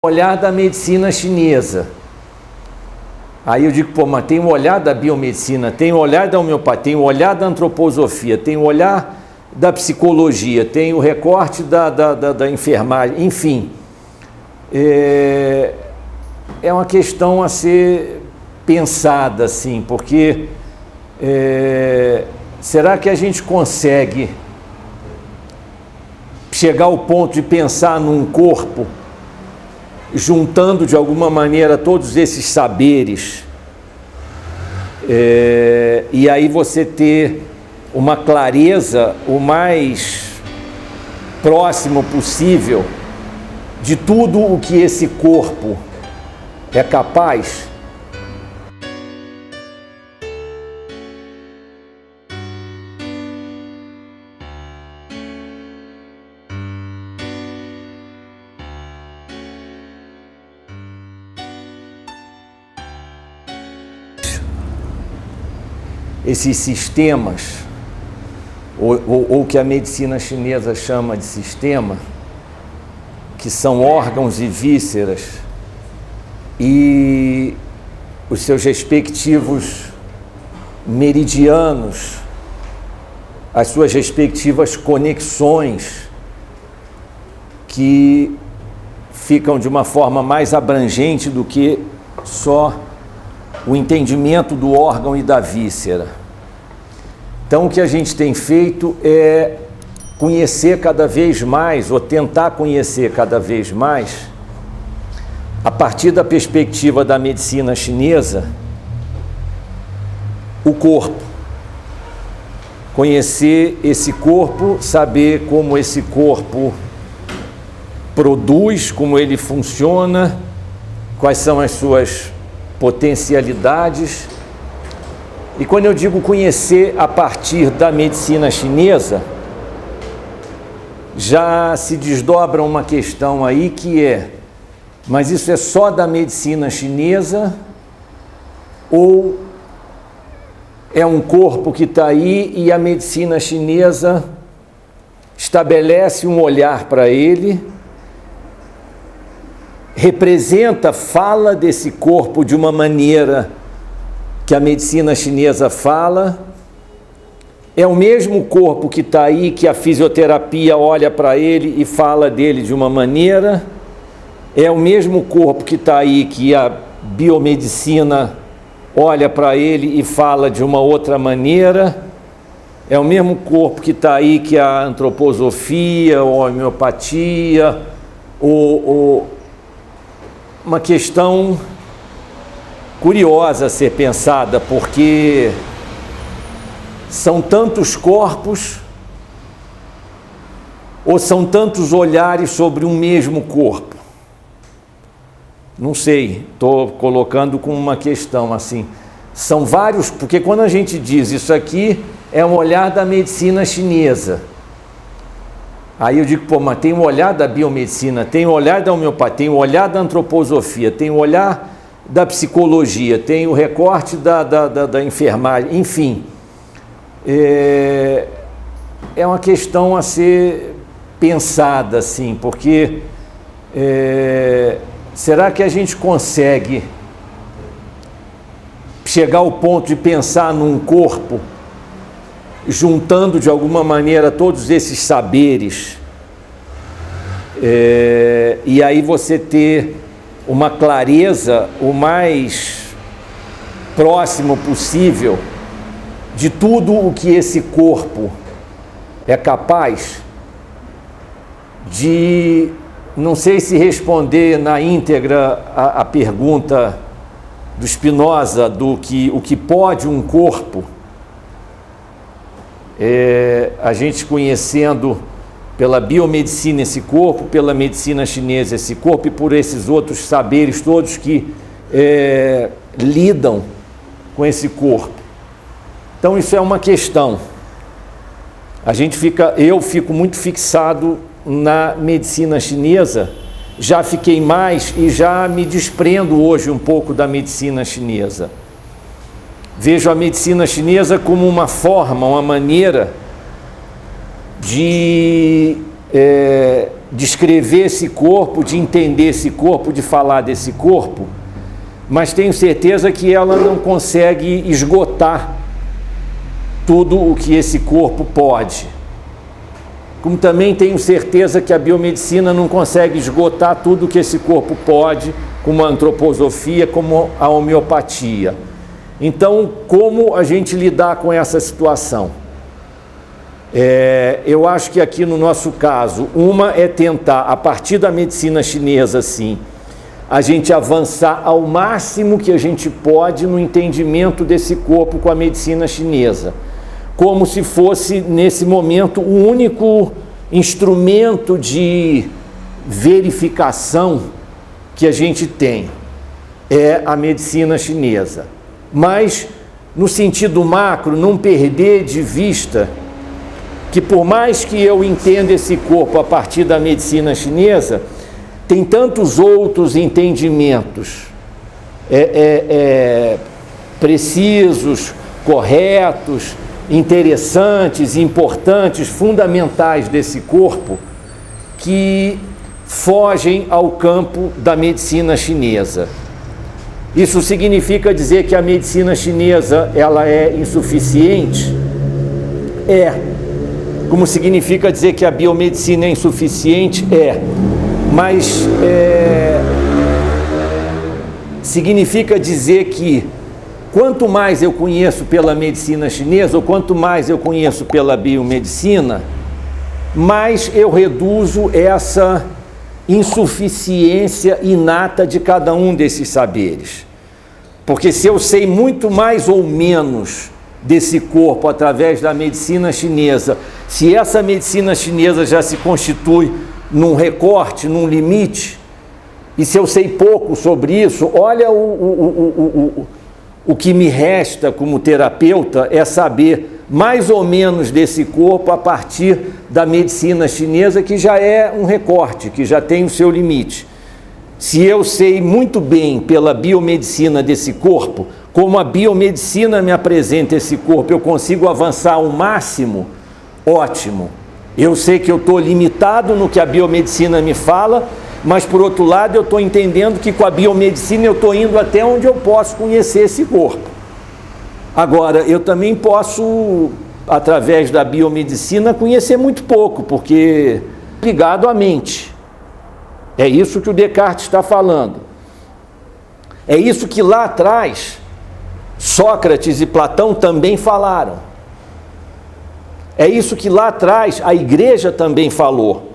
olhar da medicina chinesa. Aí eu digo, pô, mas tem o olhar da biomedicina, tem o olhar da homeopatia, tem o olhar da antroposofia, tem o olhar da psicologia, tem o recorte da enfermagem, enfim. É uma questão a ser pensada, assim, porque será que a gente consegue chegar ao ponto de pensar num corpo juntando de alguma maneira todos esses saberes, e aí você ter uma clareza o mais próximo possível de tudo o que esse corpo é capaz? Esses sistemas, ou que a medicina chinesa chama de sistema, que são órgãos e vísceras, e os seus respectivos meridianos, as suas respectivas conexões, que ficam de uma forma mais abrangente do que só o entendimento do órgão e da víscera. Então, o que a gente tem feito é conhecer cada vez mais, ou tentar conhecer cada vez mais, a partir da perspectiva da medicina chinesa, o corpo. Conhecer esse corpo, saber como esse corpo produz, como ele funciona, quais são as suas potencialidades. E quando eu digo conhecer a partir da medicina chinesa, já se desdobra uma questão aí que mas isso é só da medicina chinesa ou é um corpo que está aí e a medicina chinesa estabelece um olhar para ele, representa, fala desse corpo de uma maneira que a medicina chinesa fala, é o mesmo corpo que está aí, que a fisioterapia olha para ele e fala dele de uma maneira, é o mesmo corpo que está aí, que a biomedicina olha para ele e fala de uma outra maneira, é o mesmo corpo que está aí, que a antroposofia, ou a homeopatia, uma questão curiosa a ser pensada, porque são tantos corpos ou são tantos olhares sobre um mesmo corpo? Não sei, estou colocando como uma questão assim. São vários, porque quando a gente diz isso aqui é um olhar da medicina chinesa, aí eu digo, pô, mas tem o olhar da biomedicina, tem o olhar da homeopatia, tem o olhar da antroposofia, tem o olhar da psicologia, tem o recorte da enfermagem, enfim. É uma questão a ser pensada, assim, porque será que a gente consegue chegar ao ponto de pensar num corpo juntando de alguma maneira todos esses saberes, e aí você ter uma clareza o mais próximo possível de tudo o que esse corpo é capaz de, não sei se responder na íntegra a pergunta do Spinoza, o que pode um corpo, a gente conhecendo pela biomedicina esse corpo, pela medicina chinesa esse corpo e por esses outros saberes todos que lidam com esse corpo. Então isso é uma questão. Eu fico muito fixado na medicina chinesa, já fiquei mais e já me desprendo hoje um pouco da medicina chinesa. Vejo a medicina chinesa como uma forma, uma maneira de descrever esse corpo, de entender esse corpo, de falar desse corpo, mas tenho certeza que ela não consegue esgotar tudo o que esse corpo pode. Como também tenho certeza que a biomedicina não consegue esgotar tudo o que esse corpo pode, como a antroposofia, como a homeopatia. Então, como a gente lidar com essa situação? Eu acho que aqui no nosso caso, uma é tentar, a partir da medicina chinesa, sim, a gente avançar ao máximo que a gente pode no entendimento desse corpo com a medicina chinesa, como se fosse, nesse momento, o único instrumento de verificação que a gente tem, é a medicina chinesa. Mas, no sentido macro, não perder de vista que, por mais que eu entenda esse corpo a partir da medicina chinesa, tem tantos outros entendimentos precisos, corretos, interessantes, importantes, fundamentais desse corpo, que fogem ao campo da medicina chinesa. Isso significa dizer que a medicina chinesa ela é insuficiente? Como significa dizer que a biomedicina é insuficiente? Mas significa dizer que quanto mais eu conheço pela medicina chinesa, ou quanto mais eu conheço pela biomedicina, mais eu reduzo essa insuficiência inata de cada um desses saberes. Porque se eu sei muito mais ou menos desse corpo através da medicina chinesa, se essa medicina chinesa já se constitui num recorte, num limite, e se eu sei pouco sobre isso, olha o que me resta como terapeuta é saber mais ou menos desse corpo a partir da medicina chinesa, que já é um recorte, que já tem o seu limite. Se eu sei muito bem pela biomedicina desse corpo, como a biomedicina me apresenta esse corpo, eu consigo avançar ao máximo, ótimo. Eu sei que eu estou limitado no que a biomedicina me fala, mas por outro lado eu estou entendendo que com a biomedicina eu estou indo até onde eu posso conhecer esse corpo. Agora, eu também posso, através da biomedicina, conhecer muito pouco, porque é ligado à mente. É isso que o Descartes está falando. É isso que lá atrás Sócrates e Platão também falaram. É isso que lá atrás a igreja também falou,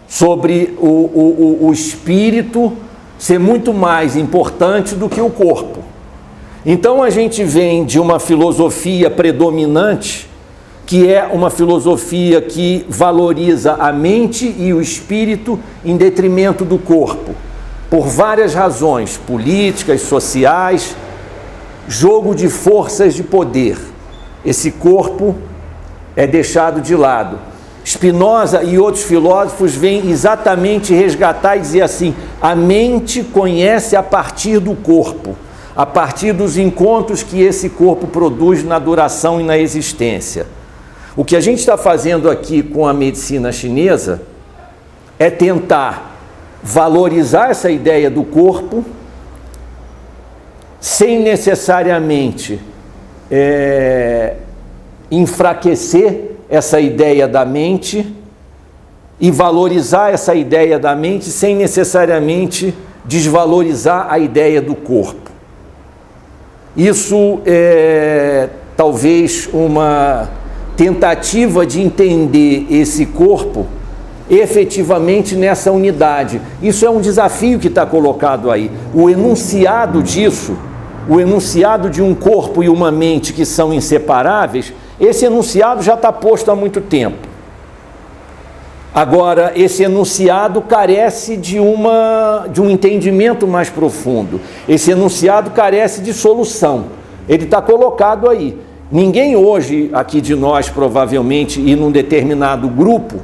sobre o espírito ser muito mais importante do que o corpo. Então a gente vem de uma filosofia predominante, que é uma filosofia que valoriza a mente e o espírito em detrimento do corpo, por várias razões, políticas, sociais, jogo de forças de poder. Esse corpo é deixado de lado. Spinoza e outros filósofos vêm exatamente resgatar e dizer assim: a mente conhece a partir do corpo, a partir dos encontros que esse corpo produz na duração e na existência. O que a gente está fazendo aqui com a medicina chinesa é tentar valorizar essa ideia do corpo sem necessariamente enfraquecer essa ideia da mente e valorizar essa ideia da mente sem necessariamente desvalorizar a ideia do corpo. Isso é talvez uma tentativa de entender esse corpo efetivamente nessa unidade. Isso é um desafio que está colocado aí. O enunciado disso, o enunciado de um corpo e uma mente que são inseparáveis, esse enunciado já está posto há muito tempo. Agora, esse enunciado carece de um entendimento mais profundo. Esse enunciado carece de solução. Ele está colocado aí. Ninguém hoje, aqui de nós, provavelmente, e num determinado grupo,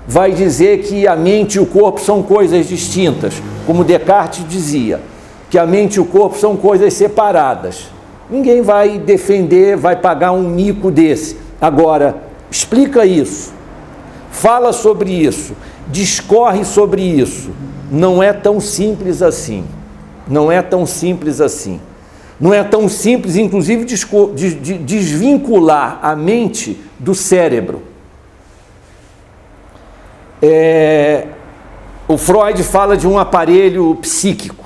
vai dizer que a mente e o corpo são coisas distintas, como Descartes dizia, que a mente e o corpo são coisas separadas. Ninguém vai defender, vai pagar um mico desse. Agora, explica isso, fala sobre isso, discorre sobre isso. Não é tão simples assim. Não é tão simples assim. Não é tão simples, inclusive, desvincular a mente do cérebro. O Freud fala de um aparelho psíquico.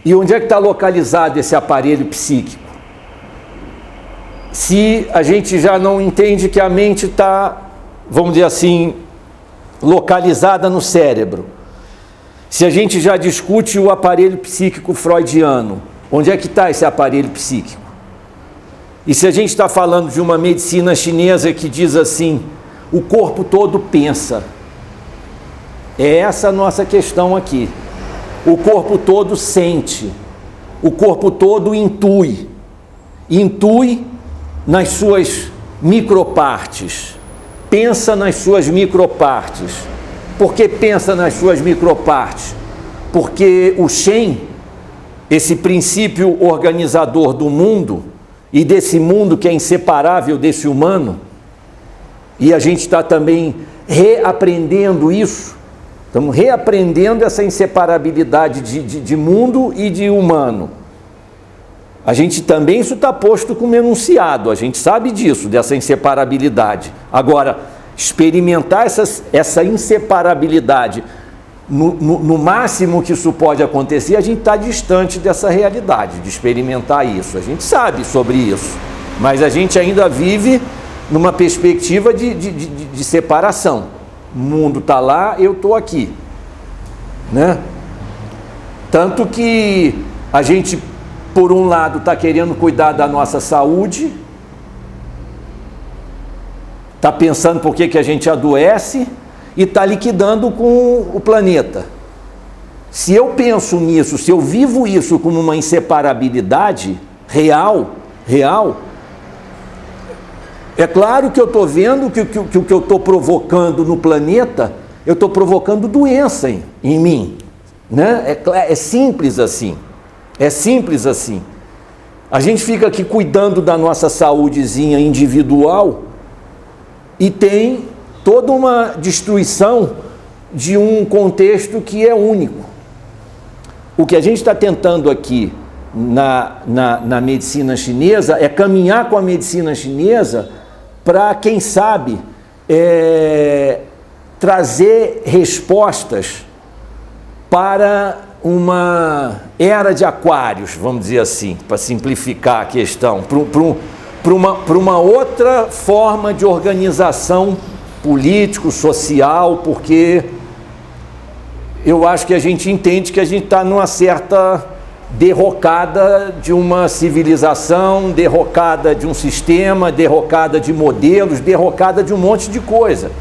E onde é que está localizado esse aparelho psíquico? Se a gente já não entende que a mente está, vamos dizer assim, localizada no cérebro. Se a gente já discute o aparelho psíquico freudiano, onde é que está esse aparelho psíquico? E se a gente está falando de uma medicina chinesa que diz assim, o corpo todo pensa. É essa a nossa questão aqui. O corpo todo sente. O corpo todo intui. Intui nas suas micropartes. Pensa nas suas micropartes. Por que pensa nas suas micropartes? Porque o Shen, esse princípio organizador do mundo, e desse mundo que é inseparável desse humano, e a gente está também reaprendendo isso, estamos reaprendendo essa inseparabilidade de mundo e de humano. A gente também, isso está posto como enunciado, a gente sabe disso, dessa inseparabilidade. Agora, experimentar essa inseparabilidade no máximo que isso pode acontecer, a gente está distante dessa realidade, de experimentar isso. A gente sabe sobre isso, mas a gente ainda vive numa perspectiva de separação. O mundo está lá, eu estou aqui, né? Tanto que a gente, por um lado, está querendo cuidar da nossa saúde, está pensando por que a gente adoece e está liquidando com o planeta. Se eu penso nisso, se eu vivo isso como uma inseparabilidade real, é claro que eu estou vendo que o que eu estou provocando no planeta, eu estou provocando doença em mim, né? É simples assim, é simples assim. A gente fica aqui cuidando da nossa saúdezinha individual e tem toda uma destruição de um contexto que é único. O que a gente está tentando aqui na medicina chinesa é caminhar com a medicina chinesa para, quem sabe, trazer respostas para uma era de aquários, vamos dizer assim, para simplificar a questão, para uma outra forma de organização político, social, porque eu acho que a gente entende que a gente está numa certa derrocada de uma civilização, derrocada de um sistema, derrocada de modelos, derrocada de um monte de coisa.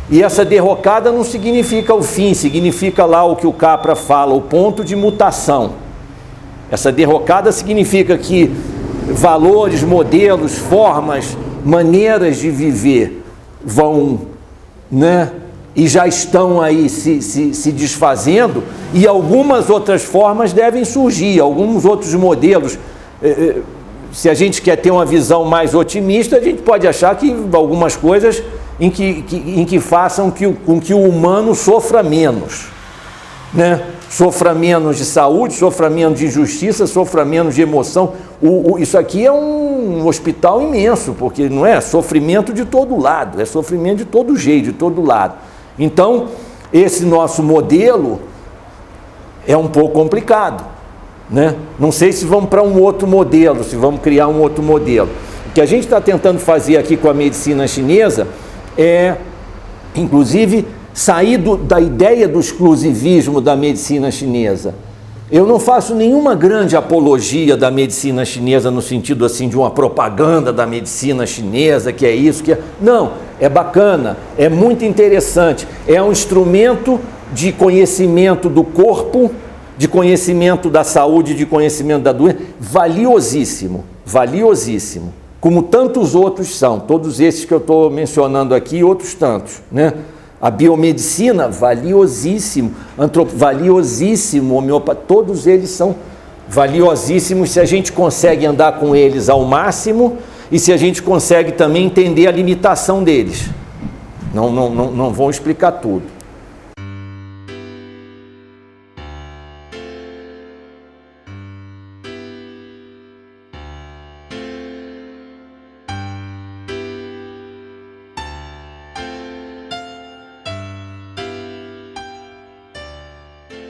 E essa derrocada não significa o fim, significa lá o que o Capra fala, o ponto de mutação. Essa derrocada significa que valores, modelos, formas, maneiras de viver vão, né, e já estão aí se desfazendo, e algumas outras formas devem surgir, alguns outros modelos. Se a gente quer ter uma visão mais otimista, a gente pode achar que algumas coisas em que façam com que o humano sofra menos, né? Sofra menos de saúde, sofra menos de injustiça, sofra menos de emoção. Isso aqui é um hospital imenso, porque não é sofrimento de todo lado, é sofrimento de todo jeito, de todo lado. Então, esse nosso modelo é um pouco complicado, né? Não sei se vamos para um outro modelo, se vamos criar um outro modelo. O que a gente está tentando fazer aqui com a medicina chinesa é, inclusive, sair da ideia do exclusivismo da medicina chinesa. Eu não faço nenhuma grande apologia da medicina chinesa no sentido assim de uma propaganda da medicina chinesa, que é isso, que é... Não, é bacana, é muito interessante, é um instrumento de conhecimento do corpo, de conhecimento da saúde, de conhecimento da doença, valiosíssimo, valiosíssimo, como tantos outros são, todos esses que eu estou mencionando aqui e outros tantos, né? A biomedicina, valiosíssimo, valiosíssimo, homeopatia, todos eles são valiosíssimos se a gente consegue andar com eles ao máximo e se a gente consegue também entender a limitação deles. Não vão explicar tudo.